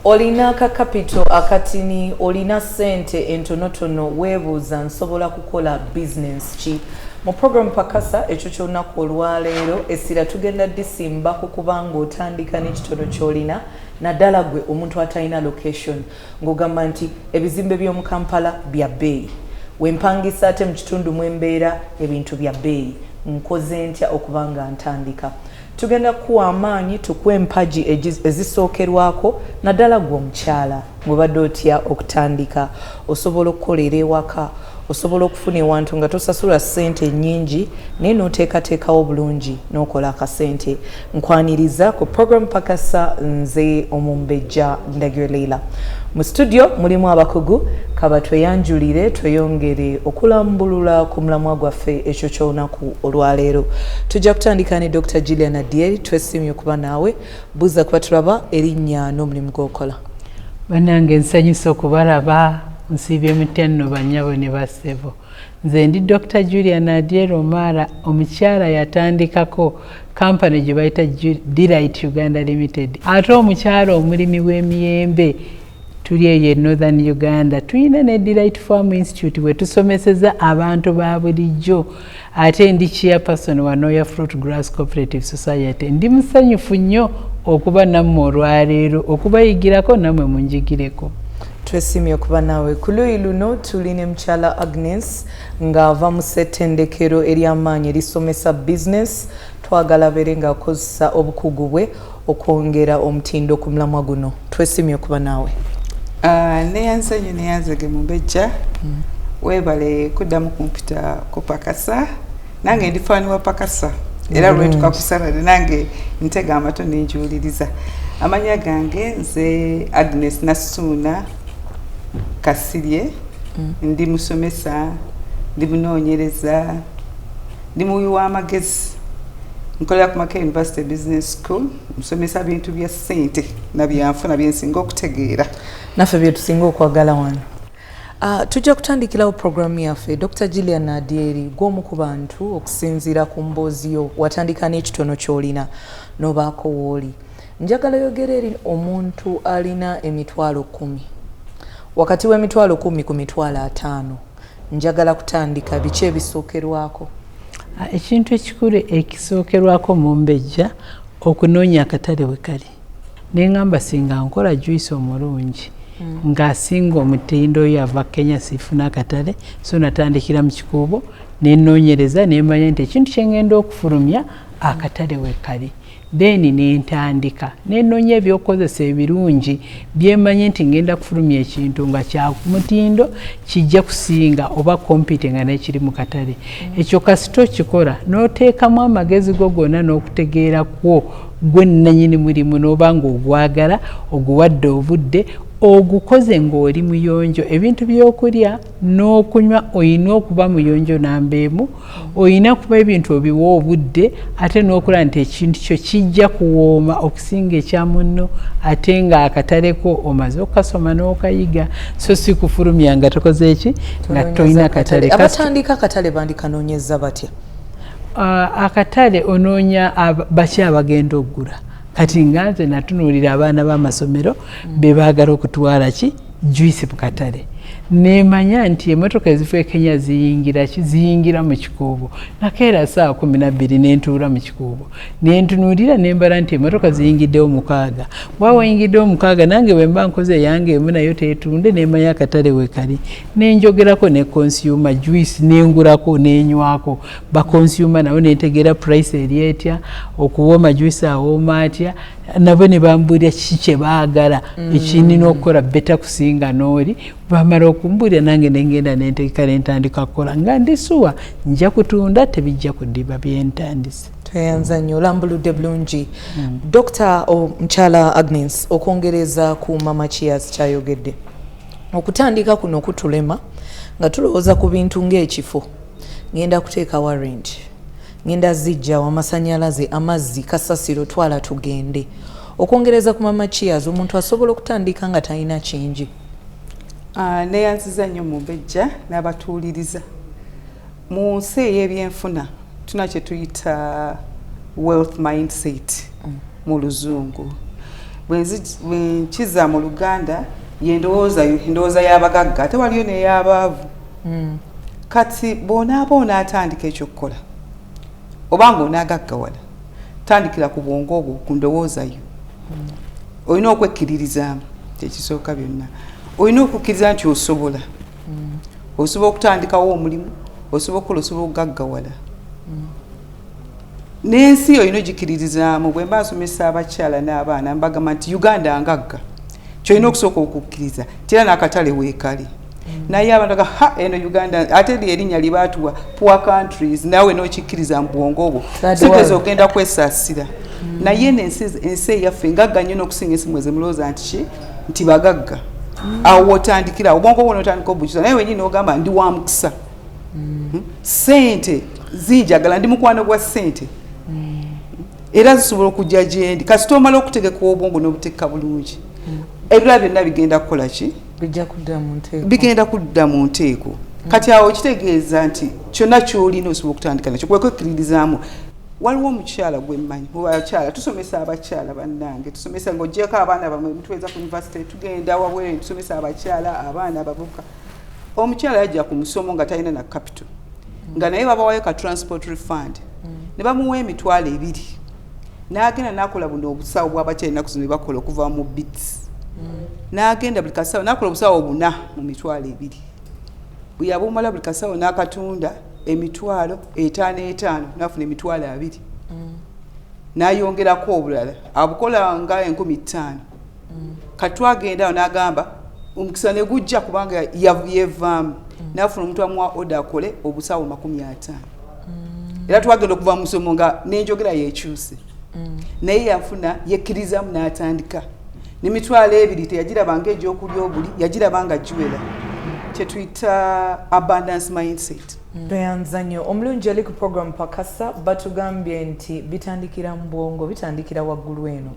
olina ka capital akatini olina sente entonotono weebuuza nsobola kukola business ki mu program pakasa ekyo ky'olunaku olwaleero essira tugenda disimba kubanga otandika n'ekitono ky'olina naddala gwe omuntu atalina location ng'ogamba nti ebizimbe by'omu Kampala bya bbeeyi wempangisa ate mu kitundu mwembeera ebintu bya bbeeyi nkoze ntya okubanga ntandika tugenda kuwa amaanyi tukuwe empaji ezisookerwako naddala gwe omukyala ng'obadde otya okutandika osobola okukolera ewaka osobola okufuna ewantu nga tosasula ssente nnyingi naye n'oteekateekawo bulungi n'okola akasente nkwaniriza ku program pakasa nze Omumbejja Ndagyo Leila mu studio mulimu abakugu kaba tweyanjulire tweyongere okulambulula ku mulamwa gwaffe ekyo ky'olunaku olwaleero tujja kutandika ne Dr. Gillian Adieri twesimye okuba naawe buuza kuba tulaba erinnya n'omulimu gw'okola bannange nsanyusa okubalaba nsiibye emityanno bannyabo ne bassebo nze ndi Dr. Gillian Adieri Omara omukyala yatandikako kampani gye bayita Delight Uganda Limited ate omukyala omulimi w'emiyembe tuli eyo e Northern Uganda tulina ne Delight Farm Institute we tusomeseza abantu ba bulijjo ate ndi chairperson wa Noya Fruit Grass Cooperative Society ndi musanyufu nnyo okuba nammwe olwaleero okubayigirako nammwe munjigireko twesimye okuba naawe ku luuyi luno tuli ne mukyala Agnes ng'ava mu ssettendekero ery'amaanyi erisomesa business twagala beere ng'akozesa obukugu bwe okwongera omutindo ku mulamwa guno twesimye okuba naawe neyansanyu neyanzege Mumbejja weebale kuddamu kumpita ku pakasa nange ndi faani wa pakasa era lwe tukakusala nange ntega amato nenjiwuliriza amanya gange nze Agnes Nasuuna Kasirye ndi musomesa ndi munoonyereza ndi muwi w'amagezi nkolera ku Makerere University Business School musomesa bintu bya ssente na byanfuna byensinga okutegeera naffe bye tusinga okwagala wano tujja kutandikirawo programu yaffe Dr. Gillian Adieri gw'omu ku bantu okusinziira ku mboozi yo watandika n'ekitono ky'olina n'obaako w'oli njagala yogera eri omuntu alina emitwalo 10 wakati w'emitwalo 10 ku mitwalo 5 njagala kutandika biki ebisookerwako ekintu ekikulu ekisookerwako Mumbejja okunoonya akatale we kali neŋŋamba singa nkola juice omulungi ng'asinga omutindo oyo ava Kenya sifuna akatale so natandikira mu kikuubo nenoonyereza nemanya nti ekintu kyengenda okufulumya akatale we kali then nentandika nenoonya ebyokukozesa ebirungi byemanye nti ngenda kufulumya ekintu nga kya mutindo kijja kusinga oba compete nga nekiri mu katale ekyo kasito kikola n'oteekamu amagezi go gonna n'okutegeera kwo gwe nannyini mulimu n'oba nga ogwagala oguwadde obudde ogukoze ng'oli muyonjo ebintu by'okulya n'okunywa oyina okuba muyonjo nambeemu oyina kuba ebintu obiwa obudde ate n'okola nti ekintu kyo kijja kuwooma okusinga ekya munno ate nga akataleko omaze okukasoma n'okayiga so si kufulumya nga tokoze eki nga tolina katale abatandika akatale bandikanoonyeza batya akatale onoonya baki abagenda okugula kati nga nze natunuulira abaana b'amasomero be baagala okutwala ki juice mu katale nemanya nti emmotoka eziva e Kenya ziyingira mu kikuubo nakeera saa 12 nentuula mu kikuubo nentunuulira nembala nti emmotoka ziyingiddewo 6 bwaba wayingiddewo 6 nange bwe mba nkoze eyange emu nayo teetunde nemanya akatale we kali nenjogerako ne consumer juice nengulako nenywako baconsumer nabo nentegeera price eri etya okuwooma juice awooma atya nabo ne bambuulira kiki kye baagala ekinina okukola beta kusinga n'oli bamala okumbuulira nange nengenda nenteeka nentandika kukola nga ndisuwa nja kutunda tebijja kuddiba byentandise tweyanza nnyo olambuludde bulungi Dr. Mukyala Agnes okwongereza ku Mama Cheers kyayogedde okutandika kuno kutulema nga tulowooza ku bintu ng'ekifo ngenda kuteeka warrange ngenda zijja w'amasannyalaze amazzi kasasiro twala tugende okwongereza ku Mama Cheers omuntu asobola okutandika nga talina kingi neyanziza nnyo Mumbejja n'abatuuliriza mu nsi ey'ebyenfuna tuna kye tuyita wealth mindset mu luzungu bwenkiza mu Luganda endowooza y'abagagga ate waliyo n'ey'abaavu. Kati bw'onaaba onaatandika ekyokukola oba ng'onaagaggawala tandikira ku bwongo obwo ku ndowooza yo. Olina okwekkiririzaamu kyekisooka byonna. Olina okukkiriza nti osobola. Osobola okutandikawo omulimu, osobola okukola, osobola okugaggawala. N'ensi olina ogikiririzaamu. Bwe mba nsomesa abakyala n'abaana mbagamba nti Uganda ngagga. Kyolina okusooka okukkiriza tera n'akatale weekali. Naye abantu baga eno Uganda ate erinnya libaatuwa poor countries naawe n'okikkiriza mu bwongo obwo sigeza ogenda kwesaasira. Naye ensi eyaffe ngagga nnyo n'okusinga ensi mweze mulowooza nti bagagga. Awo otandikira obwongo bwo n'otandika obukiza naye wenyini ogamba ndi wa mukisa. Ssente zinjagala ndi mukwano gwa ssente. Era zisobola okujja gye ndi kasita omala okutegeka obwongo n'obuteeka bulungi. Ebirala byonna bigenda kukola ki? Bigenda kudda mu nteeko. Kati awo kitegeeza nti kyonna ky'olina osobola okutandika nakyo kwekwekkiririzaamu. Waliwo omukyala gwe mmanyi abakyala tusomesa abakyala bannange tusomesa ng'oggyeko abaana bamwe mutuweza ku university tugenda wabweru tusomesa abakyala abaana abavubuka. Omukyala yajja ku musomo nga talina na capital nga naye babawayo ka transport refund ne bamuwa $2,000 n'agenda n'akola buno obusawo bw'abakyala ennaku zino bakola okuva mu bits. N'agenda buli kasawo n'akola obusawo 4 mu $2,000. Bwe yabumala buli kasawo n'akatunda $5,500 n'afuna $2,000. N'ayongerako obulala abukola nga 5,000. Katwagenda n'agamba omukisa ne gujja kubanga yevaamu n'afuna omuntu amuwa oda akole obusawo 50. Era twagenda okuva mu musomo nga n'enjogera yeekyuse. Naye yafuna yekkirizamu n'atandika. Ne $2,000 teyagirabanga egy'okulya obuli yagirabanga giwera. Kye tuyita abundance mindset. Toyanza nnyo omulungi ali ku program Pakasa batugambye nti bitandikira mu bwongo bitandikira waggulu eno.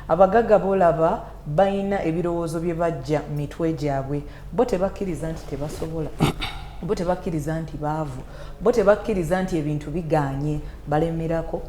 Abagagga bolaba bayina ebirowoozo bye bajja mu mitwe gyabwe bo tebakkiriza nti tebasobola. Bo tebakkiriza nti baavu. Bo tebakkiriza nti ebintu bigaanye balemerako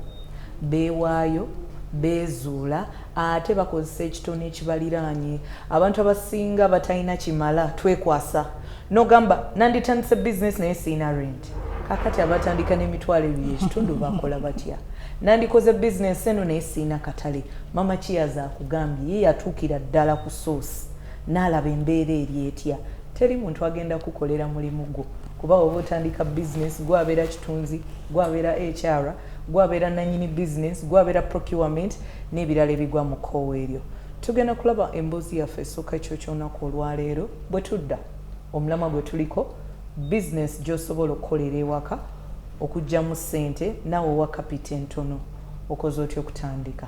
beewaayo bezuula ate bakozesa ekitone ekibaliraanye. Abantu abasinga batalina kimala twekwasa nogamba nanditandise business naye siina rent. Kakati abatandika n'emitwalo 2 bakola batya? Nandikoze business eno naye siina katale. Mama Kiyaza akugambye ye yatuukira ddala ku source n'alaba embeera eri etya. Teri muntu agenda kukolera mulimu gwo kuba oba otandika business gwabeera kitunzi gwabeera HR gwabeera nanyini business gwabeera procurement n'ebirala ebigwa mu kkowe eryo. Tugenda kulaba emboozi yaffe esooka ekyo ky'olunaku olwaleero bwe tudda omulamwa gwe tuliko business gy'osobola okukolera ewaka okuggyamu ssente naawe owa kapita entono okoze otya okutandika.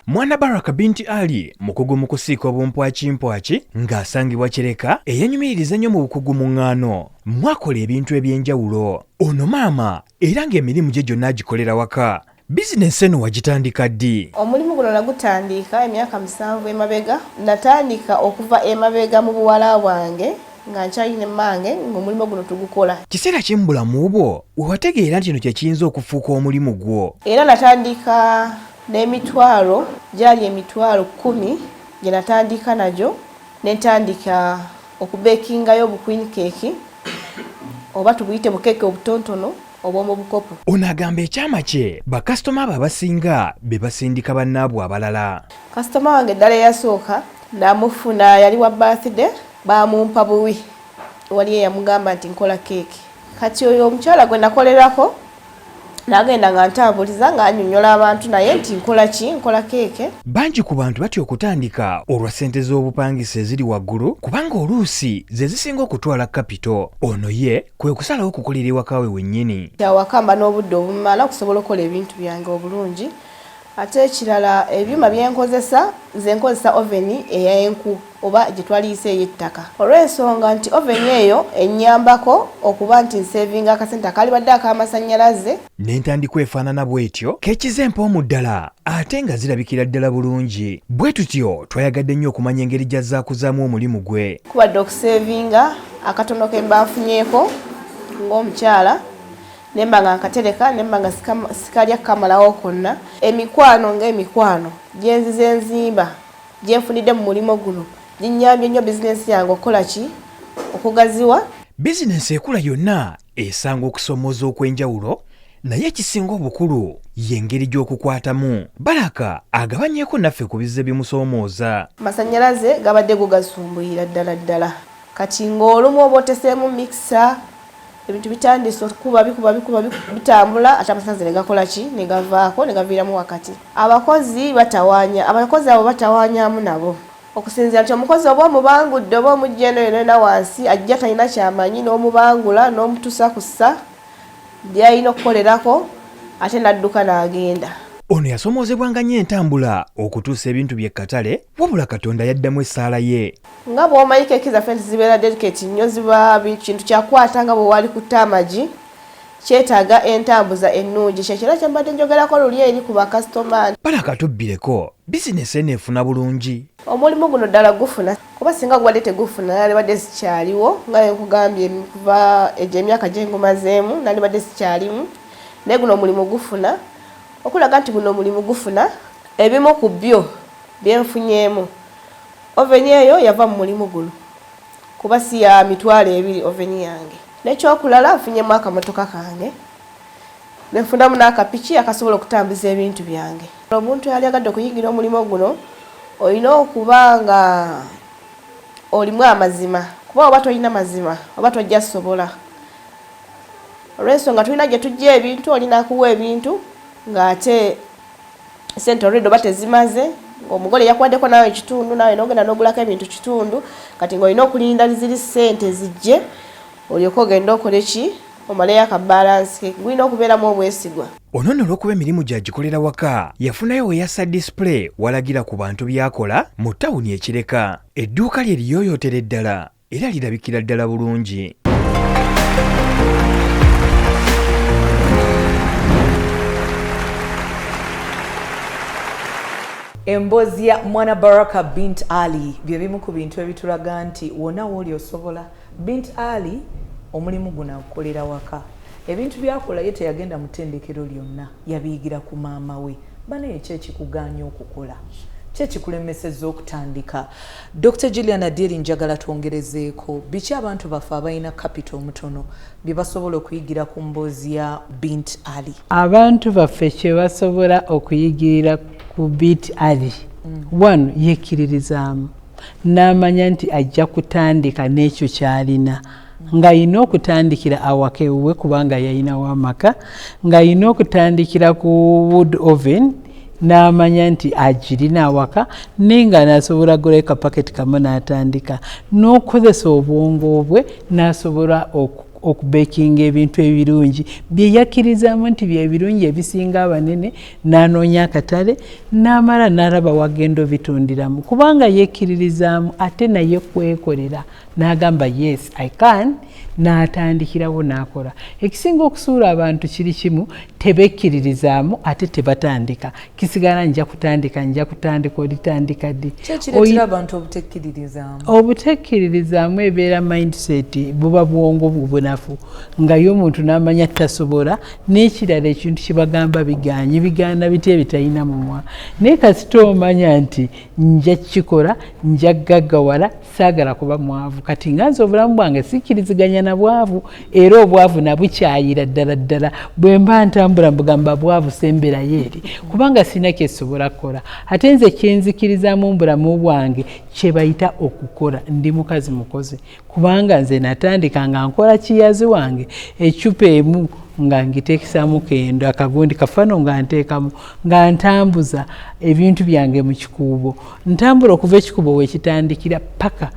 Mwana Baraka binti Ali mukugu mu kusiika obumpwakimpwaki ng'asangibwa Kireka eyenyumiriza nnyo mu bukugu mu ŋŋaano. Mwakola ebintu eby'enjawulo. Ono maama era ng'emirimu gye gyonna agikolera waka. Bizinensi eno wagitandika ddi? Omulimu guno nagutandika emyaka 7 emabega. Natandika okuva emabega mu buwala bwange nga nkyalina emmange ng'omulimu guno tugukola. Kiseera kimu bulamu bwo wewategeera nti kino kye kiyinza okufuuka omulimu gwo? Era natandika n'emitwalo gyali emitwalo 10 gye natandika nagyo netandika okubekingayo obuqueen cake oba tubuyite bukeeke obutontono obw'omu bukopo. Ono agamba ekyama kye bakasitoma abo abasinga be basindika bannaabwe abalala. Kasitoma wange eddala eyasooka namufuna yali wa birthday bamumpa buwi wali eyamugamba nti nkola keeki. Kati oyo omukyala gwe nakolerako nagenda nga ntambuliza nga annyonnyola abantu naye nti nkola ki? Nkola keeke. Bangi ku bantu batya okutandika olwa ssente z'obupangisa eziri waggulu kubanga oluusi ze zisinga okutwala kapito. Ono ye kwe kusalawo okukolera ewaka we wennyini. Awakamba n'obudde obumala okusobola okukola ebintu byange obulungi. Ate ekirala ebyuma byenkozesa nze nkozesa oveni ey'enku oba gye twaliyise ey'ettaka. Olw'ensonga nti oveni eyo ennyambako okuba nti nsevinga akasente akalibadde ak'amasannyalaze. N'entandikwa efaanana bw'etyo keekizempa omuddala ate nga zirabikira ddala bulungi. Bwe tutyo twayagadde nnyo okumanya engeri gy'azzaakuzaamu omulimu gwe. Kubadde okusevinga akatono ke mba nfunyeeko ng'omukyala nemba nga nkatereka nemba nga sikalya kamalawo konna emikwano ng'emikwano gyenzize enzimba gyenfunidde mu mulimo guno ginyambye nnyo bizinensi yange okukola ki okugaziwa. bizinensi ekula yonna esanga okusomoza okw'enjawulo naye ekisinga obukulu y'engeri gy'okukwatamu. Baraka agabanyeeko naffe ku bizze bimusoomooza. Masannyalaze gabadde gugasumbuira ddala kati ng'olumu oba oteseemu mikisa ebintu bitandise okukuba bikuba bitambula ate amasannyalaze ne gakola ki ne gavaako ne gaviiramu wakati. Abakozi abo batawaanyaamu nabo okusinziira nti omukozi oba omubangudde oba omugya eno yonna wansi ajja talina kyamanyi n'omubangula n'omutuusa ku ssa byalina okukolerako ate n'adduka n'agenda. Ono yasomoozebwanga nnyo entambula okutuusa ebintu by'ekkatale wabula Katonda yaddamu essaala ye. Nga bw'omanyi keeki zaffe nti zibeera delicate nnyo ziba kintu kyakwata nga bwe wali kutta amagi kyetaaga entambuza ennungi kyekira kyembadde njogerako luli eri ku bakasitoma. Baraka tubbireko bizinesi eneefuna bulungi. Omulimu guno ddala gufuna kuba singa gwadde tegufuna nalibadde sikyaliwo nga nkugambye kuva egyo emyaka gye ngumazeemu nalibadde sikyalimu naye guno omulimu gufuna okulaga nti guno omulimu gufuna ebimu ku byo byenfunyeemu oveni eyo yava mu mulimu guno kuba si ya mitwalo 2 oveni yange n'ekyokulala nfunyemu akamotoka kange nenfunamu n'akapiki akasobola okutambuza ebintu byange. Omuntu yali agadde okuyingira omulimu guno olina okuba nga olimu amazima kuba oba tolina mazima oba tojja sobola. Olw'ensonga tulina gye tujja ebintu olina kuwa ebintu ng'ate sente olwedde oba tezimaze ng'omugole yakwaddeko nawe ekitundu nawe n'ogenda n'ogulako ebintu kitundu kati ng'olina okulinda ziri sente zijje olyoke ogenda okole ki omaleyo akabalansi gulina okubeeramu obwesigwa. Ono n'olw'okuba emirimu gy'agikolera waka yafunayo we yassa display walagira ku bantu by'akola mu ttawuni e Kireka. Edduuka lye liyooyootera ddala era lirabikira ddala bulungi. Emboozi ya Mwana Baraka Bint Ali bye bimu ku bintu ebitulaga nti wonna w'oli osobola. Bint Ali omulimu guno agukolera waka. Ebintu byakola ye teyagenda mu ttendekero lyonna yabiyigira ku maama we. Banaye ki ekikugaanya okukola? Ki ekikulemesezza okutandika? Dr. Gillian Adieri njagala twongerezeeko biki abantu baffe abalina capital omutono bye basobola okuyigira ku mboozi ya Bint Ali? Abantu baffe kye basobola okuyigirira ku Bint Ali one yekkiririzaamu n'amanya nti ajja kutandika n'ekyo ky'alina ng'ayina okutandikira awaka ewuwe kubanga yayinawo amaka ng'ayina okutandikira ku wood oven n'amanya nti agirina awaka naye nga n'asobola gula kapaketi kamu n'atandika n'okozesa obwongo bwe n'asobola okubekinga ebintu ebirungi bye yakkirizaamu nti bye birungi ebisinga abanene n'anoonya akatale n'amala n'alaba wagenda obitundiramu kubanga yekkiririzaamu ate naye kwekolera n'agamba yes I can n'atandikirawo n'akola. Ekisinga okusuula abantu kiri kimu tebekkiririzaamu ate tebatandika kisigala nja kutandika olitandika ddi. Kyekireetera abantu obutekkiririzaamu? Obutekkiririzaamu ebeera mindset buba bwongo bunafu nga yo omuntu n'amanya tasobola n'ekirala ekintu kibagamba bigaana biti ebitalina mumwa naye kasita omanya nti nja kukikola nja gaggawala saagala kuba mwavu kati nga nze obulamu bwange sikkiriziganya na bwavu era obwavu nabukyayira ddala bwe mba ntambula mbugamba bwavu semberayo eri kubanga sina kyesobola kukola ate nze kyenzikkirizaamu mu bulamu bwange kye bayita okukola. Ndi mukazi mukozi kubanga nze natandika nga nkola kiyazi wange ecupa emu nga ngiteekesaamu kendo akagundi kafano nga nteekamu nga ntambuza ebintu byange mu kikuubo ntambula okuva ekikuubo wekitandikira paka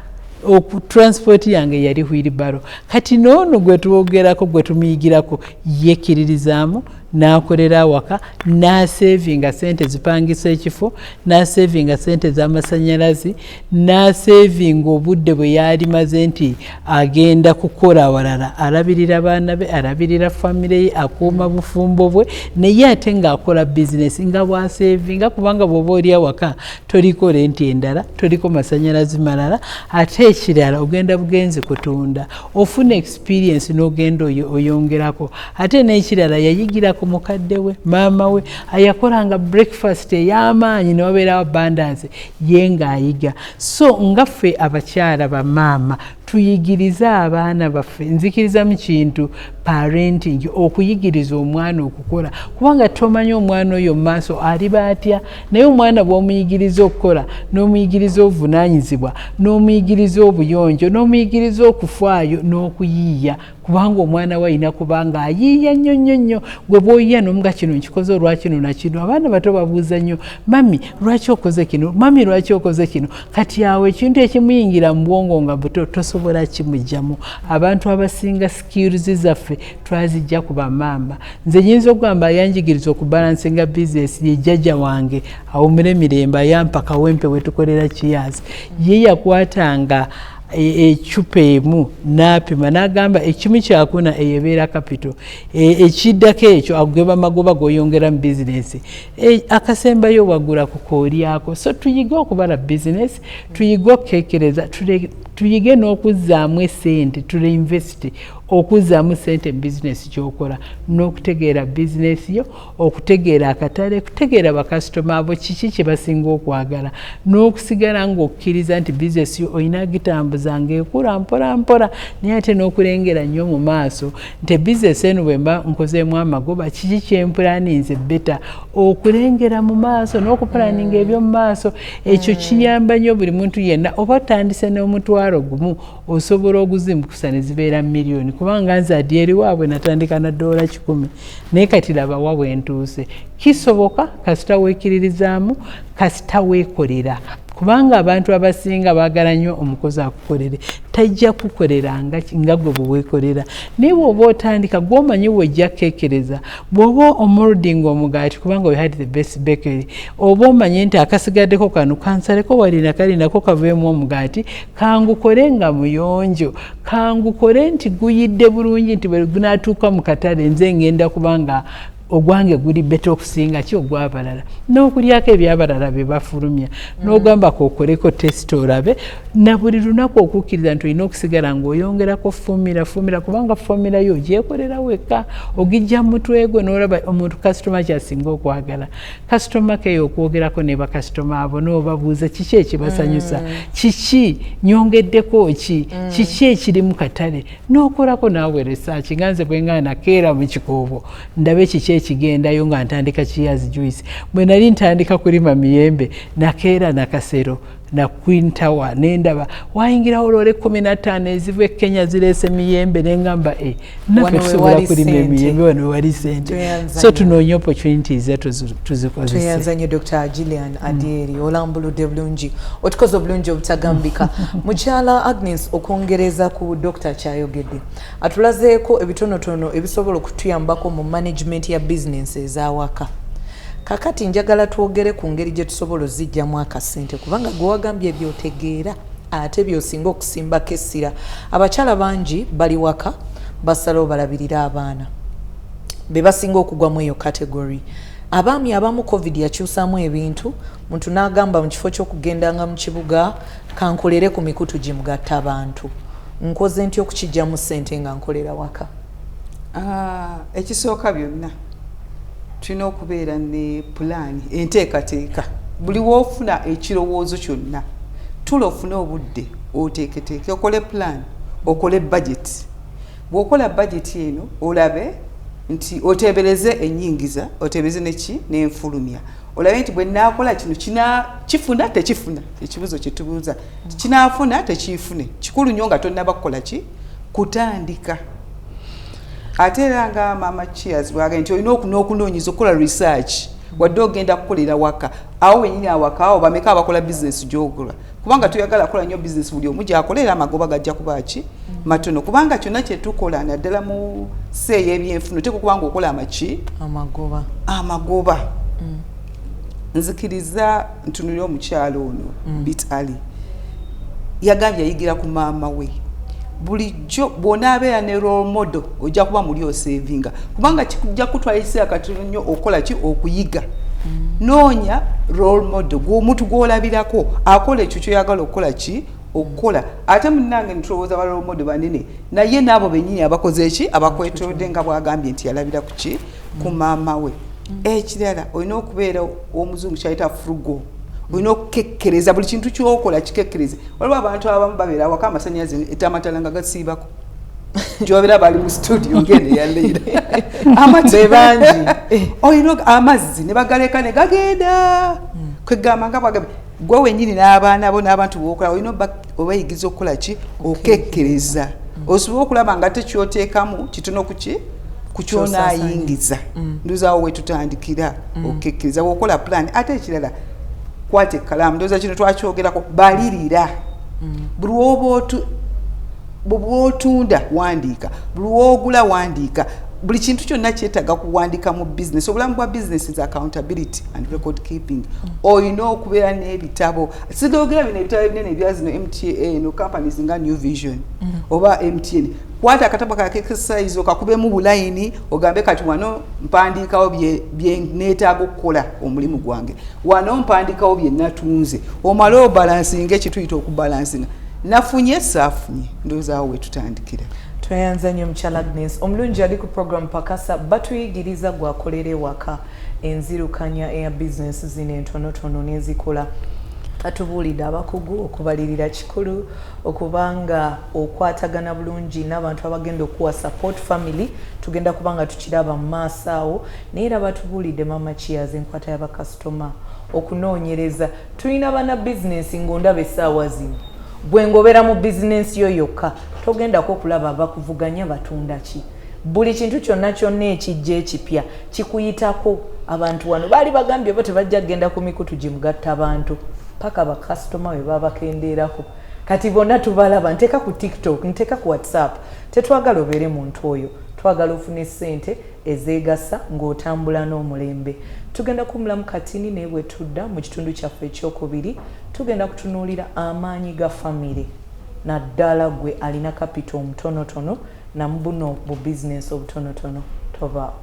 transport yange yali wheelbarrow kati noono gwe tuwogerako gwe tumiyigirako yekkiririzaamu n'akolera awaka n'asevinga sente zipangisa ekifo n'asevinga sente z'amasannyalaze n'asevinga obudde bwe yali maze nti agenda kukola awalala alabirira baana be alabirira famire ye akuuma bufumbo bwe naye ate ng'akola bizinesi nga bwasevinga kubanga bw'oba oli awaka toliko lenti endala toliko masannyalaze malala ate ekirala ogenda bugenzi kutunda ofuna experience n'ogenda oyongerako ate n'ekirala yayigira ku mukadde we maama we ayakolanga breakfast ey'amaanyi ne wabeerawo abundance ye ng'ayiga so nga ffe abakyala bamaama tuyigiriza abaana baffe nzikiriza mu kintu parenting okuyigiriza omwana okukola kubanga tomanyi omwana oyo mu maaso aliba atya naye omwana bw'omuyigiriza okukola n'omuyigiriza obuvunaanyizibwa n'omuyigiriza obuyonjo n'omuyigiriza okufaayo n'okuyiiya kubanga omwana we alina kubanga ayiiya nnyo gwe bw'oyiya n'omuga kino nkikoze olwakino nakino abaana bato babuuza nnyo mami lwaki okoze kino mami lwaki okoze kino kati awo ekintu ekimuyingira mu bwongo nga buto tosobola kimugyamu abantu abasinga skills zaffe twazijja ku bamaama nze nyinza okugamba yanjigiriza okubalansinga bizinesi ye jjajja wange awumire mirembe ayampa kawempe we tukolera kiyazi ye yakwatanga ecupa emu n'apima n'agamba ekimu kyakuna eyebeera kapito ekiddako ekyo ageba magoba g'oyongera mu bizinesi akasembayo wagula ku koolyako so tuyige okubala bizinesi tuyige okukekereza tuyige n'okuzzaamu esente tuleinvesti okuzzaamu sente mu bizinesi kyokola n'okutegeera bizinesi yo okutegeera akatale kutegeera bakasitoma abo kiki kye basinga okwagala n'okusigala ng'okkiriza nti bizinesi yo olina gitambuza ng'ekula mpola naye ate n'okulengera nnyo mu maaso nti bizinesi eno bwe mba nkozeemu amagoba kiki kyempulaninze beta okulengera mu maaso n'okupulaninga ebyo mu maaso ekyo kiyamba nnyo buli muntu yenna oba otandise n'omutwalo gumu osobola oguzimbukusa ne zibeera miliyoni kubanga nze adi eri waabwe natandika na $100 naye kati laba wa bwe ntuuse kisoboka kasita weekiririzaamu kasita weekolera kubanga abantu abasinga baagala nnyo omukozi akukolere tajja kukolera nga gwe bwe weekolera naye bw'oba otandika gw'omanyi wejja kekereza bw'oba omolding omugaati kubanga we had the best bakery oba omanye nti akasigaddeko kano kansaleko walina kalinako kaveemu omugaati kangukole nga muyonjo kangukole nti guyidde bulungi nti bwe gunaatuuka mu katale nze ngenda kubanga ogwange guli beta okusinga ki ogw'abalala n'okulyako ebyabalala bye bafulumya n'ogamba kokoleko tesita olabe na buli lunaku okukkiriza nti olina okusigala ng'oyongerako fomira kubanga fomira yo gyekolera wekka ogijja mu mutwe gwe n'olaba omuntu kasitoma kyasinga okwagala kasitoma keyo okwogerako ne bakasitoma abo n'obabuuza kiki ekibasanyusa kiki nyongeddeko kiki ekiri mu katale n'okolako naawe research nga nze bwe nga nakeera mu kikoobo ndabe kiki ekigendayo nga ntandika kiyazi juice bwe nali ntandika kulima miyembe nakeera nakasero na Queen Tower nendaba wayingirawo lole 15 ezivu Kenya zireese miyembe nengamba naffe tusobola kulima emiyembe wano wali sente so tunoonye opportunities tuzikozese tuyanzanye Dr. Gillian Adieri olambuludde bulungi otukoze obulungi obutagambika mukyala Agnes okwongereza ku Dr. kyayogedde atulazeeko ebitonotono ebisobola okutuyambako mu management ya business ezawaka kakati njagala twogere ku ngeri gye tusobola ozijjamu akasente kubanga gwe wagambye byotegeera ate byosinga okusimbako essira abakyala bangi bali waka basalawo balabirira abaana be basinga okugwamu eyo category abaami abamu covid yakyusaamu ebintu muntu n'agamba mu kifo ky'okugendanga mu kibuga kankolere ku mikutu gimugatta abantu nkoze ntya okukijjamu ssente nga nkolera waka ekisooka byonna tulina okubeera ne pulaani enteekateeka buli woofuna ekirowoozo kyonna tula ofune obudde oteeketeeke okole pulaani okole budget bw'okola budget eno olabe nti oteebereze ennyingiza oteebereze neki n'enfulumya olabe nti bwe naakola kino kifuna tekifuna ekibuzo kye tubuuza kinaafuna tekiifune kikulu nnyo nga tonnaba kukola ki kutandika ate era nga Mama Cheers bwaga nti olina okunoonyeza okukola research wadde ogenda kukolera waka awo wenyini awaka awo bameka abakola business gy'okola kubanga tuyagala kola nnyo business buli omu gy'akolera amagoba gajja kuba ki matono kubanga kyonna kye tukola naddala mu seeya ebyenfuno teko kubanga okola amagoba nzikiriza ntunulira omukyalo ono Bit Ali yagambye yayigira ku maama we bulijjo bw'onaabeera ne role model ojja kuba muli osevinga kubanga kijja kutwala ekiseera katono nnyo okola ki okuyiga noonya role model gw'omuntu gw'olabirako akola ekyo kyoyagala okukola ki okukola ate munnange nitulowooza ba role model banene naye n'abo bennyini abakoze eki abakwetolodde nga bw'agambye nti yalabira ku ki ku maama we ekirala olina okubeera omuzungu kyayita frugal olina okukekkereza buli kintu kyokola kikekkereze waliwo abantu abamu babeera awaka amasannyalaze etamatala nga gasiibako gy'obeera bali mu studio ngene yaleera amate bangi olina amazzi ne bagaleka ne gagenda kwegamba nga bwagambye gwe wennyini n'abaana bo n'abantu bookola olina obayigiza okukola ki okekkereza osobola okulaba nga tekyoteekamu kitono kuki kukyonayingiza ndozaawo wetutandikira okekkereza wokola plan ate ekirala kwate kalamu ndoza kino twakyogerako balirira buli bw'otunda wandiika buli w'ogula wandiika buli kintu kyonna kyetaaga kuwandika mu business obulamu bwa business is accountability and record keeping olina okubeera n'ebitabo sidogera bino ebitabo ebinene ebya zino MTA no companies nga New Vision oba MTN kwata akatabo ka exercise okakubemu bulayini ogambe kati wano mpandiikawo bye neetaaga okukola omulimu gwange wano mpandiikawo bye natunze omale obalansinga ekituyita okubalansinga nafunye saafunye ndozaawo wetutandikira tweyanza nnyo mukyala Agnes omulungi ali ku program Pakasa batuyigiriza gwakolera ewaka enzirukanya eya business zino entonotono n'ezikola atubuulidde abakugu okubalirira kikulu okubanga okwatagana bulungi n'abantu abagenda okuwa support family tugenda kubanga tukiraba mu maaso awo naye era batubuulidde mama Cheers enkwata y'abakasitoma okunoonyereza tulina bana business ng'ondaba essaawa zino bwe ngobera mu business yo yokka togendako okulaba abakuvuganya batunda ki buli kintu kyonna kyonna ekijja ekipya kikuyitako abantu wano baali bagambye bo tebajja kgenda ku mikutu gimugatta abantu paka bakasitoma we babakendeerako kati bonna tubalaba nteeka ku TikTok nteeka ku WhatsApp tetwagala obeere muntu oyo twagala ofune ssente ezeegasa ng'otambula n'omulembe tugenda kumulamu katini naye bwe tudda mu kitundu kyaffe ekyokubiri tugenda kutunuulira amaanyi ga famire naddala gwe alina kapito omutonotono namubuno bu bizinesi obutonotono tova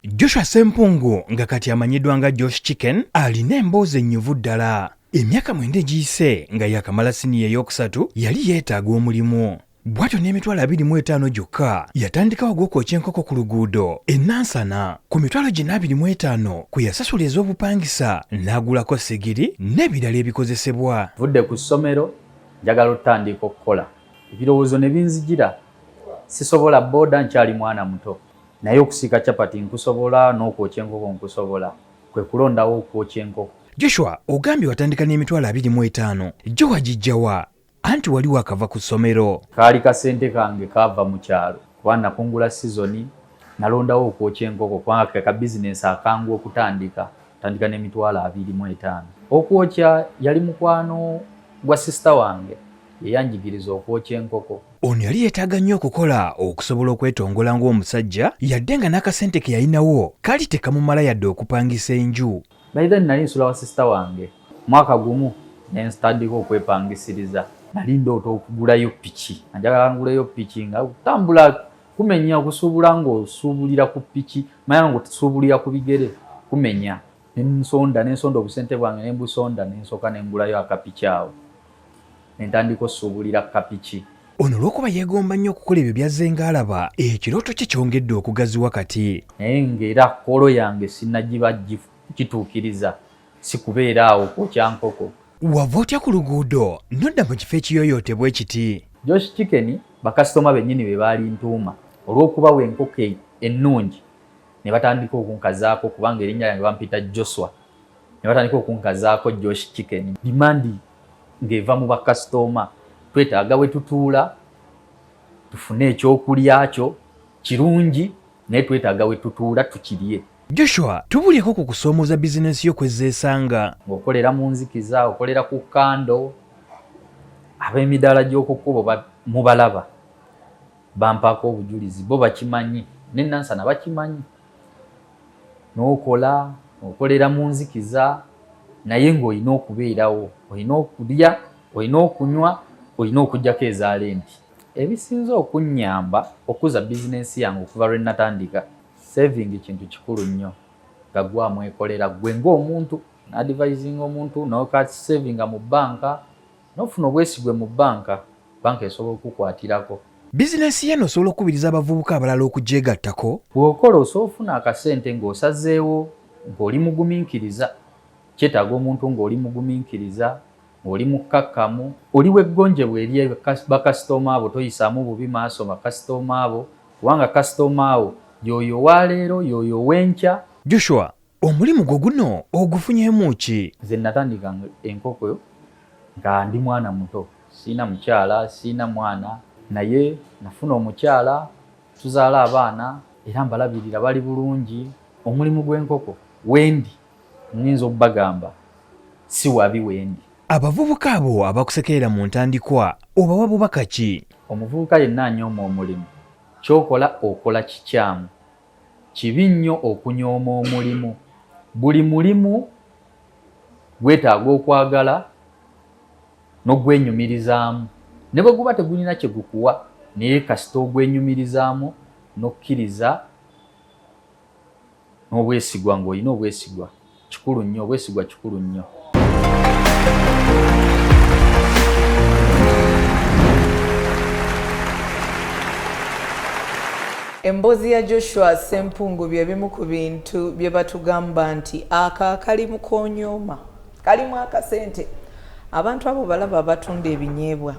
Joshua Sempungu nga kati amanyiddwa nga Josh Chicken alina emboozi ennyuvu ddala emyaka 9 giyise nga yakamala siniya ey'okusatu yali yeetaaga omulimu bw'atyo n'emitwalo 25 gyokka yatandikawo gw'okwokya enkoko ku luguudo ennansana ku mitwalo 25 kwe yasasula ez'obupangisa n'agulako sigiri n'ebirala ebikozesebwa vudde ku ssomero njagala otandika okukola ebirowoozo ne binzijira sisobola boda nkyali mwana muto naye okusiika capati nkusobola n'okwokya enkoko nkusobola kwe kulondawo okwokya enkoko Joshua ogambye watandika n'emitwalo 25 gyo wagijjawa anti wali wakava ku ssomero kaali kasente kange kaava mu kyalo kuba nakungula sizoni nalondawo okwokya enkoko kubanga ka bizinesi akangu okutandika tandika n'emitwalo 25 okwokya yali mukwano gwa sisita wange yeyanjigiriza okwokya enkoko ono yali yeetaaga nnyo okukola okusobola okwetongola ng'omusajja yadde nga n'akasente ke yalinawo kaali tekamumala yadde okupangisa enju baitha nali nsula wa sisita wange mwaka gumu nensitandika okwepangisiriza nali ndoota okugulayo piki njagala nguleyo piki nga kutambula kumenya kusuubula ng'osuubulira ku piki manya ng'osuubulira ku bigere kumenya nensonda obusente bwange nembusonda nensooka nengulayo akapiki awo nentandika osuubulira kapiki ono olw'okuba yeegomba nnyo okukola ebyo byazzenga alaba ekirooto kye kyongedde okugaziwa kati naye ng'era kolo yange sinnagiba kituukiriza sikubeera awo kwokya nkoko wava otya ku luguudo nodda mu kifo ekiyoyootebwa ekiti Josh Chicken bakasitoma bennyini be baali ntuuma olw'okubawa enkoko ennungi ne batandika okunkazaako kubanga erinnya lyange bampita Joshua ne batandika okunkazaako Josh Chicken dimandi ng'eva mu bakasitoma twetaaga we tutuula tufune ekyokulya kyo kirungi naye twetaaga we tutuula tukirye Joshua tubulyeko ku kusoomoza bizinensi yo kwezzeesanga. Ng'okolera mu nzikiza, okolera ku kando, ab'emidaala gy'okukkubo mubalaba bampaako obujulizi, bo bakimanyi, ne Nansana bakimanyi. N'okola, okolera mu nzikiza, naye ng'olina okubeerawo, olina okulya, olina okunywa, olina okuggyako ezaala enti. Ebisinza okunnyamba okuza bizinensi yange okuva lwe natandika, saving kintu kikulu nnyo. Nga gwe amwekolera gwe ng'omuntu, advising omuntu, n'okati savinga mu banka, n'ofuna obwesigwe mu banka esobola okukwatirako. Bizinensi yeno osobola okukubiriza abavubuka abalala okugyegattako. Bw'okola osobola ofuna akasente ng'osazeewo, ng'oli mugumiikiriza. Kyetaaga omuntu ng'oli mugumiikiriza, ng'oli mukkakkamu, oli weggonjebwa eri bakasitoma abo, toyisaamu bubi maaso bakasitoma abo, kubanga kasitoma abo y'oyo waleero, y'oyo w'enkya. Joshua, omulimu gwo guno ogufunyeemu ki? Nze natandika enkoko nga ndi mwana muto, siina mukyala, siina mwana, naye nafuna omukyala, tuzaala abaana era mbalabirira bali bulungi. Omulimu gw'enkoko wendi nnyinza okubagamba si wabi wendi. Abavubuka abo abakusekerera mu ntandikwa obawa bubaka ki? Omuvubuka yenna anyooma omulimu, kyokola okola kikyamu. Kibi nnyo okunyooma omulimu. Buli mulimu gwetaaga okwagala n'ogwenyumirizaamu. Ne bwe guba tegulina kye gukuwa, naye kasita ogwenyumirizaamu n'okkiriza n'obwesigwa, ng'olina obwesigwa kikulu nnyo, obwesigwa kikulu nnyo. Emboozi ya Joshua Ssempungu bye bimu ku bintu bye batugamba nti akali mu konyooma, kalimu akasente. Abantu abo balaba abatunda ebinyeebwa,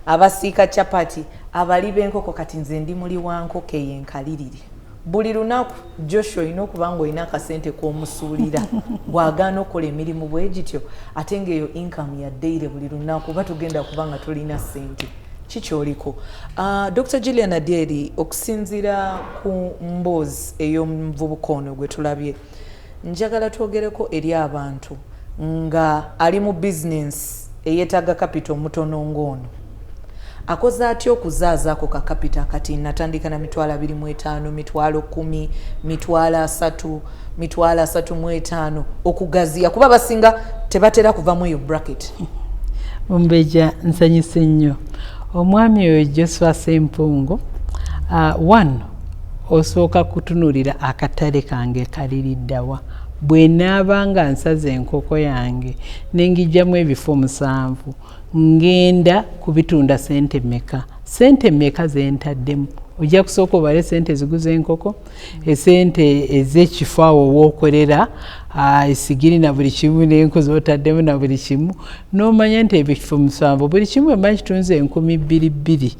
abasiika chapati, abali b'enkoko, kati nze ndi muli wa nkoko eyenkalirire. Buli lunaku Joshua olina okuba ng'olina akasente k'omusuulira bw'agaana okukola emirimu bwe gityo, ate ng'eyo income ya daily buli lunaku oba tugenda kuba nga tulina ssente. Kikyoliko. Dr. Gillian Adyeri, okusinziira ku mboozi ey'omuvubuka ono gwe tulabye, njagala twogereko eri abantu nga ali mu bizinensi eyeetaaga kapito mutono ng'ono. Akoze atya okuzaazaako ka kapito kati natandika na $25,000, $10,000, $3,000, $35,000 okugaziya kuba basinga tebatera kuvamu eyo bracket. Mumbeja nsanyise nnyo. Omwami oyo Joshua Ssempungu, one, osooka kutunulira akatale kange kaliriddawa. Bwe naaba nga nsaze enkoko yange nengijjamu ebifo 7, ngenda kubitunda sente mmeka? Sente mmeka ze ntaddemu? Ojja kusooka obale sente ziguza enkoko, esente ez'ekifo awo w'okolera, esigiri na buli kimu n'enku z'otaddemu na buli kimu, n'omanya nti ebifo 7 buli kimu eba kitunze 2,200.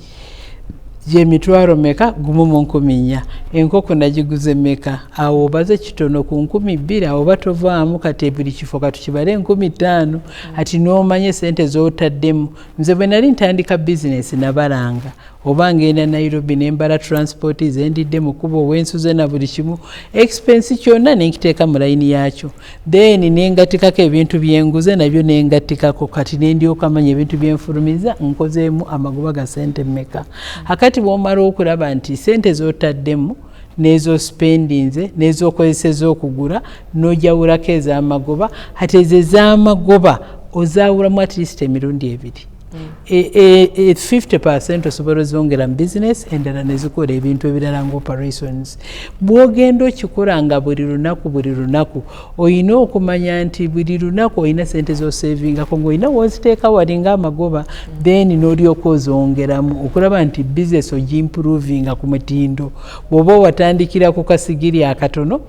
Je mitwaro meka gumu mu 4,000. Enkoko nagiguze meka? Awo obaze kitono ku 2,200, awo batovaamu kati buli kifo katukibale 5,000. Ati n'omanye sente z'otaddemu. Nze bwe nali ntandika business nabalanga oba ngenda Nairobi nembala transport zendidde mu kubo wensuze na buli kimu, expense kyonna nenkiteeka mu layini yakyo, then nengatikako ebintu byenguze nabyo nengatikako, kati nendyoka manya ebintu byenfulumiza nkozeemu amagoba ga sente mmeka. Akati bw'omala okulaba nti sente z'otaddemu nezo spendinze nezo kozeseza okugula n'ojawulako ez'amagoba, ate ezo ez'amagoba ozaawulamu at least emirundi 2. 50% osobola zongera mu business, endala nezikola ebintu ebirala nga operations. Bw'ogenda okikola nga buli lunaku olina okumanya nti buli lunaku olina sente z'osavingako ng'olina woziteeka walinga amagoba, then n'olyoka ozongeramu okulaba nti business ogimprovinga ku mutindo. Bw'oba watandikira ku kasigiri akatono,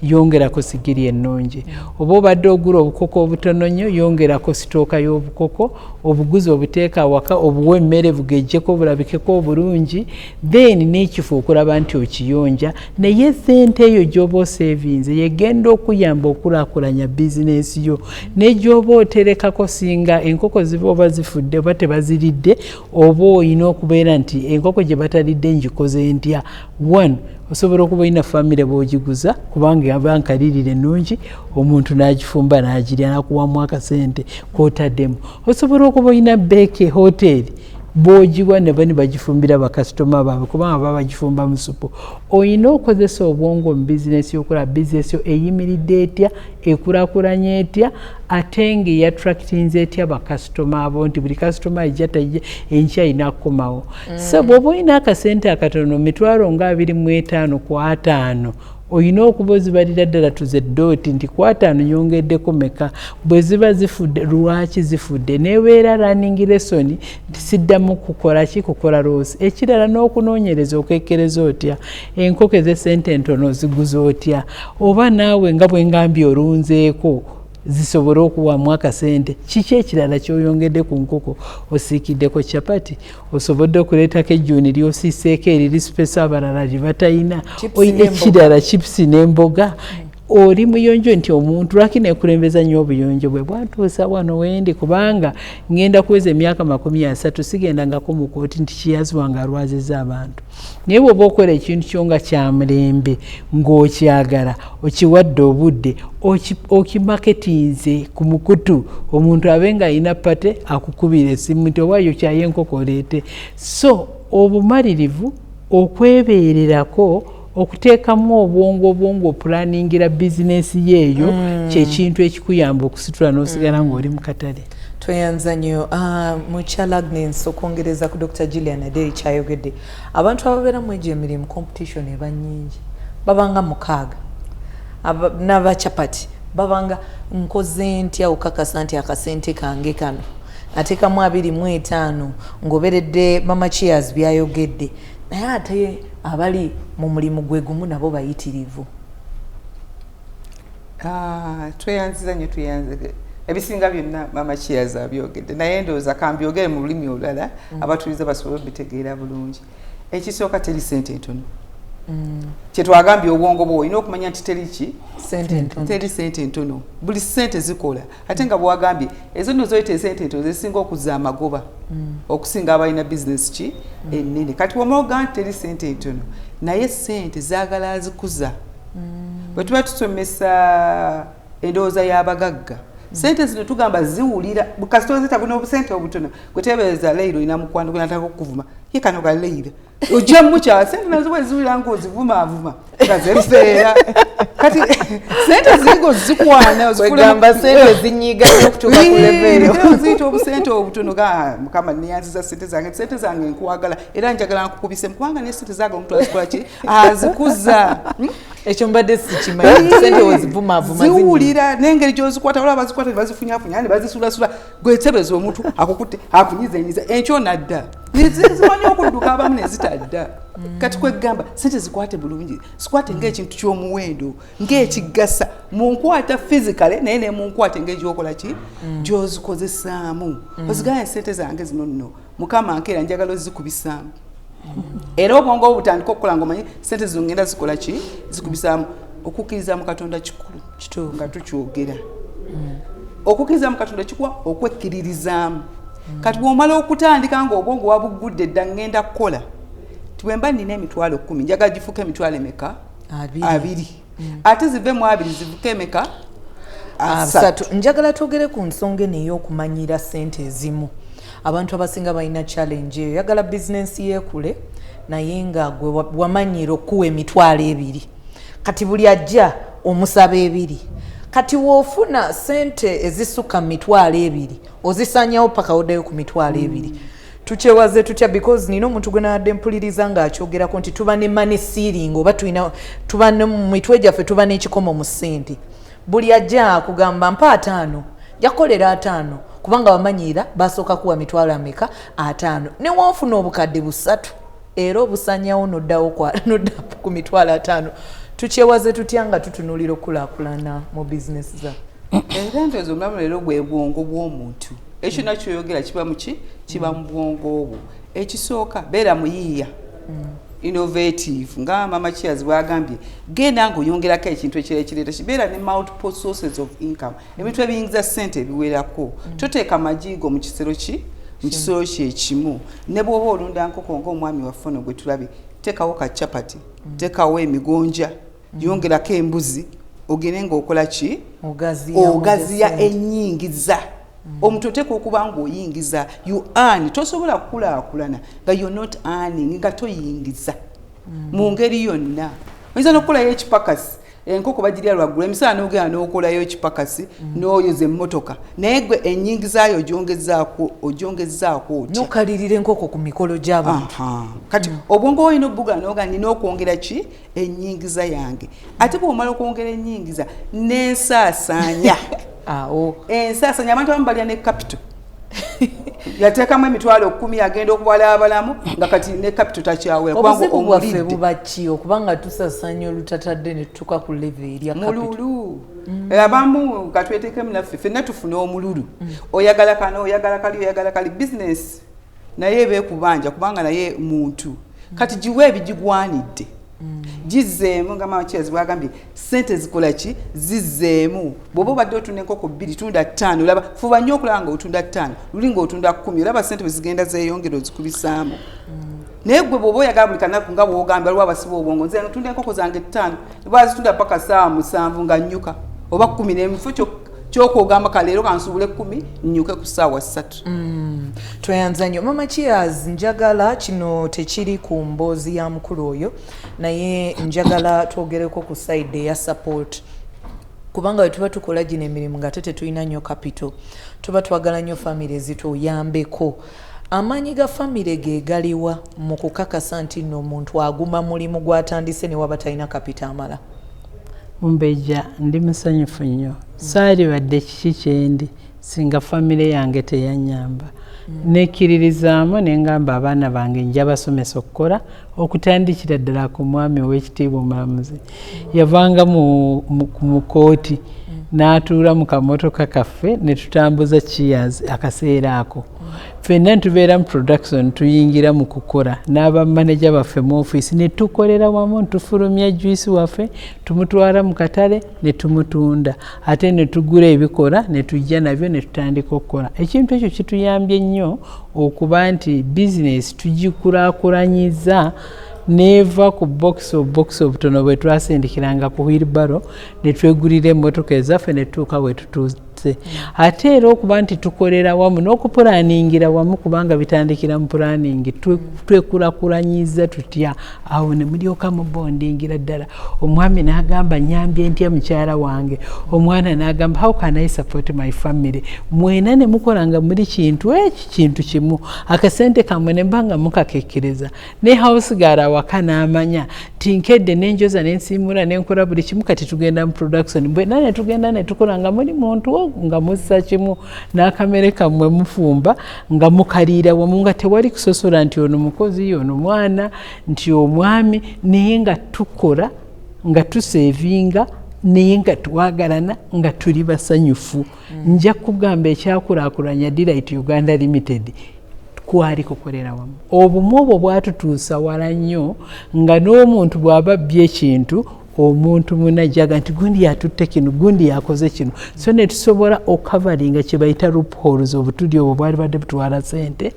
yongerako sigiri ennungi. Oba obadde ogula obukoko obutono nnyo, yongerako sitooka y'obukoko, obuguzi obuteeka awaka, obuwa emmere bugejjeko bulabikeko obulungi, then n'ekifo okulaba nti okiyonja, naye sente eyo gy'oba osevinze yegenda okuyamba okulaakulanya bizinensi yo. Ne gy'oba oterekako singa enkoko ziba oba zifudde oba tebaziridde, oba olina okubeera nti enkoko gye batalidde ngikoze ntya. 1, osobola okuba olina famire bwogiguza kubanga aba nkalirire ennungi omuntu n'agifumba n'agirya n'akuwamu akasente k'otaddemu. Osobola okuba olina beeke hoteri bw'ogiwa ne bani bagifumbira bakasitoma baabwe kubanga baba bagifumba mu supu. Olina okozesa obwongo mu bizinesi yokola bizinesi yo eyimiridde etya, ekulaakulanye etya, ate ng'eyattractinze etya bakasitoma abo nti buli kasitoma ajja tajja enkya ayina kukomawo. So bw'oba olina akasente akatono mitwalo nga 25 ku 5 olina okuba ozibalira ddala tuze dooti nti ku 5 nyongeddeko meka. Bwe ziba zifudde lwaki zifudde nebeera running lesson tisiddamu kukola loosi. Ekirala n'okunoonyereza okekkereza otya enkoko ez'essente entono oziguza otya oba naawe nga bwe ngambye olunzeeko zisobola okuwamu akasente. Kiki ekirala kyoyongedde ku nkoko? Osiikiddeko capati, osobodde okuleetako ejjuuni lyosiiseeko eriri sipesa abalala lye batalina, ekirala chipusi n'emboga. Oli muyonjo nti omuntu lwaki neekulembeza nnyo obuyonjo bwe bwantuusa wano wendi kubanga ngenda kuweza emyaka 30 sigendangako mu kooti nti kiyazibwanga alwaziza abantu. Naye bw'oba okola ekintu kyo nga kya mulembe ng'okyagala okiwadde obudde okimaketinze ku mukutu omuntu abe nga alina pate akukubira essimu nti owaayo kyayo enkoko oleete. So obumalirivu okwebeererako okuteekamu obwongo pulaningira bizinesi yeeyo kyekintu ekikuyamba okusitula n'osigala ng'oli mu katale. Tweyanza nnyo mukyala Agnes okwongereza ku Dr. Gillian Aderi kyayogedde. Abantu ababeera mu egyo emirimu competition eba nnyingi babanga 6 n'abachapati babanga nkoze ntya okakasa nti akasente kange kano ateekamu 25 ng'oberedde Mama Cheers byayogedde. Naye ate abali mu mulimu gwe gumu nabo bayitirivu. Tweyanziza nnyo ebisinga byonna Mama Cheers abyogedde naye ndowooza kambyogere mu lulimi olulala abatuliza basobole obitegeera bulungi. Ekisooka teri ssente ntono. Kyetwagambye obwongo bwo olina okumanya nti teri ssente ntono. Buli ssente zikola ate nga bwagambye ezo nno zoyita ssente ntono zisinga okuzza amagoba okusinga abalina bizinesi ki ennene. Kati wamwoga nti teri ssente ntono naye ssente zaagala azikuza. Bwe tuba tusomesa endowooza y'abagagga sente zino tugamba ziwulira kasita ozita buno obusente obutono gwetebereza leero olina mukwano gwenataka okuvuma ye kano ga leero ojja mukya sente nazo bwe ziwulira ng'ozivumaavuma nga zeruseera kati sente zigo zikwana kwegamba sente zinyiga n'okutuuka ku leveero ziyita obusente obutono ga Mukama neyanziza sente zange nkwagala era njagala nkukubise kubanga ne sente zaaga omuntu azikola ki azikuza. Ekyo mbadde sikimanyi sente wezivumaavuma ziwulira n'engeri gy'ozikwata olaba bazikwata bazifunyafunya ne bazisulasula gwetebeza omuntu akukutte akunyizenyiza enkyo nadda zimanyi okudduka abamu ne zitadda. Kati kwegamba sente zikwate bulungi zikwate ng'ekintu ky'omuwendo ng'ekigasa mu nkwata physically naye ne mu nkwata ng'egyokola ki gy'ozikozesaamu. Ozigaya sente zange zino nno Mukama nkeera njagala ozikubisaamu. Era obwongo obutandika okukola ng'omanyi sente zino ngenda zikola ki zikubisaamu. Okukkiriza mu Katonda kikulu kituufu nga tukyogera. Okukkiriza mu Katonda kikuwa okwekkiririzaamu. Kati bw'omala okutandika ng'obwongo wabugudde dda ngenda kukola bwe mba nina emitwalo 10 njagala gifuuke emitwalo emeka 2 ate zive mu 2 zivuke emeka 3. Njagala twogere ku nsonga ey'okumanyira ssente ezimu. Abantu abasinga balina challenge eyo yagala bizinensi yeekule naye nga gwe wamanyira okuwa emitwalo 2 kati buli ajja omusaba 2 kati woofuna ssente ezisukka mu mitwalo 2 ozisanyawo paka oddayo ku mitwalo 2. Tukyewaze tutya because nina omuntu gwe nadde mpuliriza ng'akyogerako nti tuba ne money ceiling oba tuba mu mitwe gyaffe tuba n'ekikomo mu ssente. Buli ajja akugamba mpa 5 yakolera 5 kubanga wamanyira basooka kuwa mitwalo ameka 5 ne woofuna obukadde 3 era obusanyawo noddawo ku mitwalo 5. Tukyewaze tutya nga tutunulira okulaakulana mu bizinesi za era ntezo omulamu leero gwe bwongo bw'omuntu. Ekyo nakyoyogera kiba muki kiba mu bwongo obwo. Ekisooka beera muyiiya innovative nga Mama Cheers bwagambye genda ng'oyongerako ekintu ekireeta kibeera ne multiple sources of income ebintu ebiyingiza ssente ebiwerako. Toteeka majigo mu kisero ki mu kisero kye ekimu ne bw'oba olunda nkoko ng'omwami waffe ono gwe tulabye tekawo ka chapati tekawo emigonja yongerako embuzi ogende ng'okola ki ogaziya ennyingiza omuntu oteeka okuba ng'oyingiza you earn tosobola kukulaakulana nga you're not earning nga toyingiza mu ngeri yonna oyinza n'okukolayo ekipakasi enkoko bagirya lwaggula emisala n'ogenda n'okolayo ekipakasi n'oyoza emmotoka naye gwe ennyingizaayo ogyongezaako otya n'okalirira enkoko ku mikolo gy'abantu kati obwongo olina obbuga n'oga nina okwongera ki ennyingiza yange ate bw'omala okwongera ennyingiza n'ensaasaanya ensaasaanya abantu abamu balya ne capital yateekamu emitwalo 10 agenda okubala abalamu nga kati ne capital takyawera obuzibu bwaffe buba ki okubanga tusasanya olutatadde ne tutuuka ku level erya mululu abamu katweteekemu naffe ffenna tufuna omululu oyagala kano oyagala kali business naye beekubanja kubanga naye muntu kati giwe ebigigwanidde gizeemu nga mama Cheers bwagambye sente zikola ki zizeemu bw'oba obadde otunda enkoko 2 tunda 5 olaba fuba nnyo okulaba nga otunda 5 luli ng'otunda 10 olaba sente bwe zigenda zeeyongera ozikubisaamu naye gwe bw'oba oyagala buli kanaku nga bw'ogambye waliwo abasiba obwongo nze ntunda enkoko zange 5 ne bazitunda paka saa 7 nga nnyuka oba 10 n'emifo kyokogamba kaleero kansuubule 10 nnyuke ku ssaawa 3 tweyanza nnyo mama Cheers njagala kino tekiri ku mboozi ya mukulu oyo naye njagala twogereko ku side eya support kubanga wetuba tukola gino emirimu nga tetulina nnyo capital tuba twagala nnyo famire zituyambeko amaanyi ga famire ge galiwa mu kukakasa nti nno omuntu aguma mulimu gwatandise ne waba talina capital amala Mumbejja ndi musanyufu nnyo saali wadde kiki kyendi singa famire yange teyanyamba nekkiririzaamu nengamba abaana bange nja basomesa okukola okutandikira ddala ku mwami ow'ekitiibwa omulamuzi yavanga mu kooti n'atuula mu kamotoka kaffe ne tutambuza Cheers akaseera ako ffenna tubeera mu production tuyingira mu kukola n'abamaneja baffe mu ofiisi ne tukolera wamu tufulumya juice waffe tumutwala mu katale ne tumutunda ate ne tugula ebikola ne tujja nabyo ne tutandika okukola ekintu ekyo kituyambye nnyo okuba nti bizinesi tugikulaakulanyiza neva ku box obutono bwe twasindikiranga ku wheelbarrow ne twegulira emmotoka ezaffe ne tutuuka bwe tutuuse ate era okuba nti tukolera wamu n'okupulaningira wamu kubanga bitandikira mu pulaningi twekulakulanyiza tutya awo ne mulyoka mubondingira ddala omwami n'agamba nyambye ntya mukyala wange omwana n'agamba how can I support my family mwena ne mukolanga muri kintu kintu kimu akasente kamwe ne mbanga mukakekkereza ne house gara waka n'amanya tinkedde n'enjoza n'ensiimula n'enkola buli kimu kati tugenda mu production bwena ne tugenda ne tukola nga muli muntu nga mussa kimu n'akamere kammwe mufumba nga mukaliira wamu nga tewali kusosola nti ono mukozi ono mwana nti omwami naye nga tukola nga tuseevinga naye nga twagalana nga tuli basanyufu nja kugamba ekyakulaakulanya Delight Uganda Limited kwali kukolera wamu obumu obwo bwatutuusa wala nnyo nga n'omuntu bw'aba bbye ekintu omuntu munajaga nti gundi yatutte kino gundi yakoze kino so ne tusobola okavalinga kye bayita loopholes obutuli obwo bwali badde butwala sente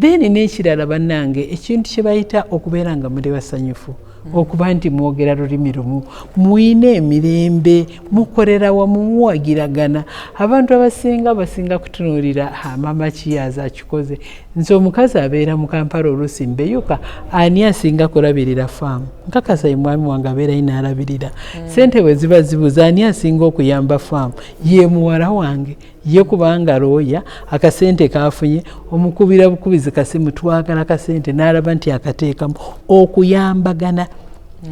then n'ekirala bannange ekintu kye bayita okubeera nga muli basanyufu okuba nti mwogera lulimi lumu muyina emirembe mukolera wamu muwagiragana abantu abasinga kutunuulira mama Cheers akikoze nze omukazi abeera mu Kampala oluusi mbeyuka ani asinga kulabirira faamu nkakasa ye mwami wange abeera inaalabirira sente bwe ziba zibuza ani asinga okuyamba faamu ye muwala wange ye kubanga looya akasente kafunye omukubira bukubizi kasimu twagala kasente n'alaba nti akateekamu okuyambagana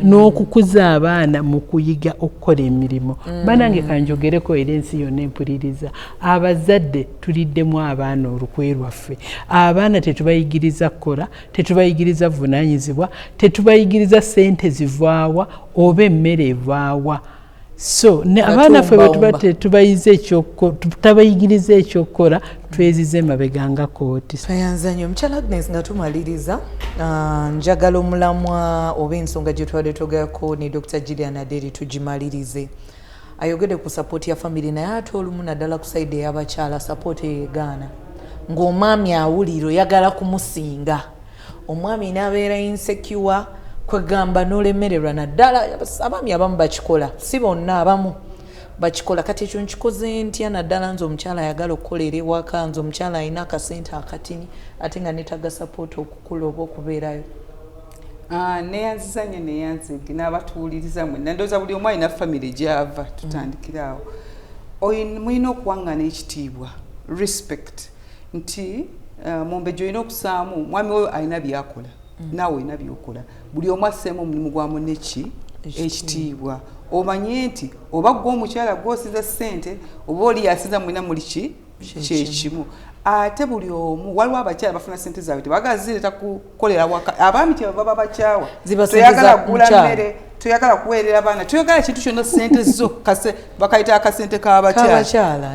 n'okukuza abaana mu kuyiga okukola emirimu banange kanjogereko era ensi yonna empuliriza abazadde tuliddemu abaana olukwe lwaffe abaana tetubayigiriza kukola tetubayigiriza vunaanyizibwa tetubayigiriza sente zivaawa oba emmere evaawa so ne abaana ffe bwe tutabayigiriza ekyokukola twezize mabega nga kooti twayanza nnyo mukyala Agnes nga tumaliriza njagala omulamwa oba ensonga gye twali twogerako ne Dr. Gillian Aderi tugimalirize ayogedde ku sapooti ya famire naye ate olumu naddala ku saidi ey'abakyala sapooti eyegaana ng'omwami awulira oyagala kumusinga omwami n'abeera insecure kwegamba n'olemererwa naddala abaami abamu bakikola si bonna abamu bakikola kati ekyo nkikoze ntya naddala nze omukyala ayagala okukolera ewaka nze omukyala alina akasente akatini ate nga netaga sapoota okukula oba okubeerayo neyanzizanye neyanzege n'abatuwuliriza mwenna ndowooza buli omu alina famire gyava tutandikiraawo mulina okuwaŋŋana ekitiibwa respect nti Mumbejja olina okusaamu mwami oyo alina byakola naawe olina byokola buli omu asseemu omulimu gwa munne ekitiibwa omanye nti oba gwe omukyala gw'osinza ssente oba oli yasinza mwina muli kyekimu ate buli omu waliwo abakyala bafuna ssente zaabwe tebagala zireeta kukolera waka abaami kyebava babakyaawa toyagala kugula mmere toyagala kuweerera baana toyagala kintu kyonna ssente zo bakayita akasente k'abakyala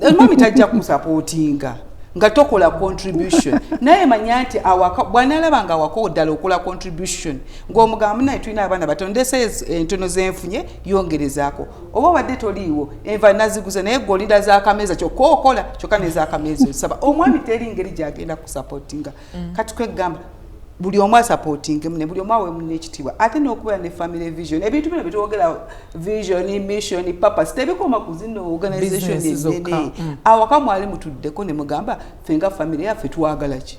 omwami tajja kumusapootinga nga tokola contribution naye manya nti awaka bwanalaba nga awaka ddala okola contribution ng'omugamba naye tulina abaana batono ndese entono zenfunye yongerezaako oba obadde toliiwo enva naziguza naye golida z'akameeza kyokka okola kyokka nez'akameeza osaba omwami teri ngeri gyagenda kusapootinga kati kwegamba buli omu asapootinge mune buli omu awe mune ekitiibwa ate n'okubeera ne family vision ebintu bino byetwogera vision mission purpose tebikoma ku zino organisation ennene awaka mwali mutuddeko ne mugamba ffe nga family yaffe twagala ki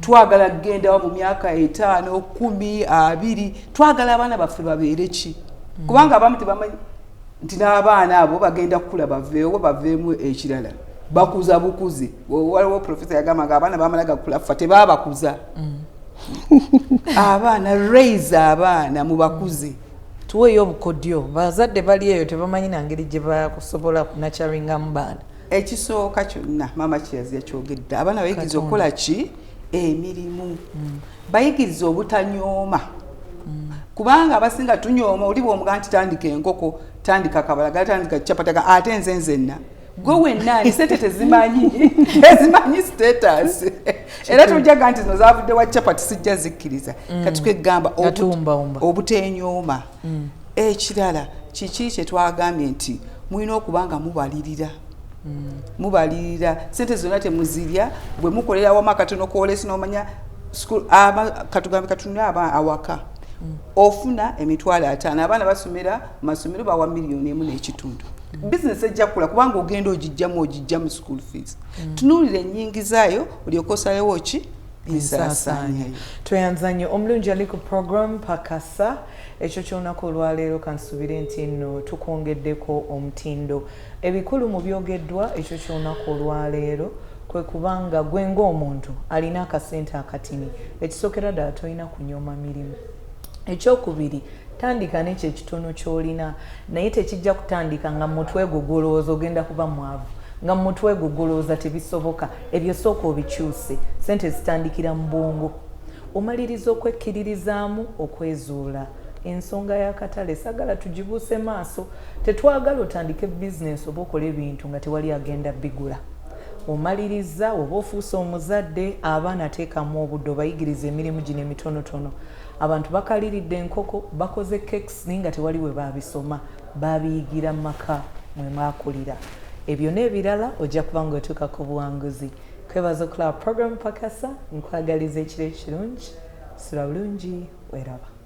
twagala kugendawo mu myaka 5 10 20 twagala abaana baffe babeere ki kubanga abamu tebamanyi nti n'abaana abo bagenda kukula baveewo baveemu ekirala bakuza bukuzi waliwo profesa yagamba nga abaana bamala gakula ffa tebabakuza abaana raise abaana mubakuze tuweeyo obukodyo bazadde bali eyo tebamanyi nangeri gye bakusobola kunacharingamu baana ekisooka kyonna maama kiyazi yakyogedde abaana bayigiriza okukola ki emirimu bayigiriza obutanyooma kubanga abasinga tunyooma oli bw'omugaa nti tandika enkoko tandika kabalagala tandika capataga ate nze nzenna gwe wennaani sente tezimanyi status era tujaga nti zino zavudde wa capati sijja zikkiriza kati twegamba obutenyooma ekirala kiki kye twagambye nti mulina okubanga mubalirira sente zonna temuzirya bwe mukolera wamu akatono koolesi n'omanya katugambe katunula abaana awaka ofuna emitwalo 5 abaana basomera masomero bawa $1.5 business ejja kula kubanga ogenda ogijjamu school fees tunuulire ennyingi zaayo olyoka osalewo ki ensaasaanyayo tweyanzanye omulungi ali ku program pakasa ekyo kyolunaku olwaleero kansubire nti nno tukwongeddeko omutindo ebikulu mu byogeddwa ekyo kyolunaku olwaleero kwe kubanga gwe ng'omuntu alina akasente akatini ekisookera ddala tolina kunyooma mirimu ekyokubiri tandika n'ekyo ekitono ky'olina naye tekijja kutandika nga mutwe gugolooza ogenda kuba mwavu nga mutwe gugolooza tebisoboka ebyo sooka obikyuse sente zitandikira mu bwongo omaliriza okwekkiririzaamu okwezuula ensonga y'akatale sagala tugibuuse maaso tetwagala otandike bizinesi oba okola ebintu nga tewali agenda bigula omaliriza oba ofuuse omuzadde abaana teekamu obudde obayigiriza emirimu gino emitonotono abantu bakaliridde enkoko bakoze cakes naye nga tewali we babisoma babiyigira mu maka mwe mwakulira ebyo n'ebirala ojja kuba ng'otuuka ku buwanguzi kwebaza okulaba program pakasa nkwagaliza ekiro ekirungi sula bulungi weraba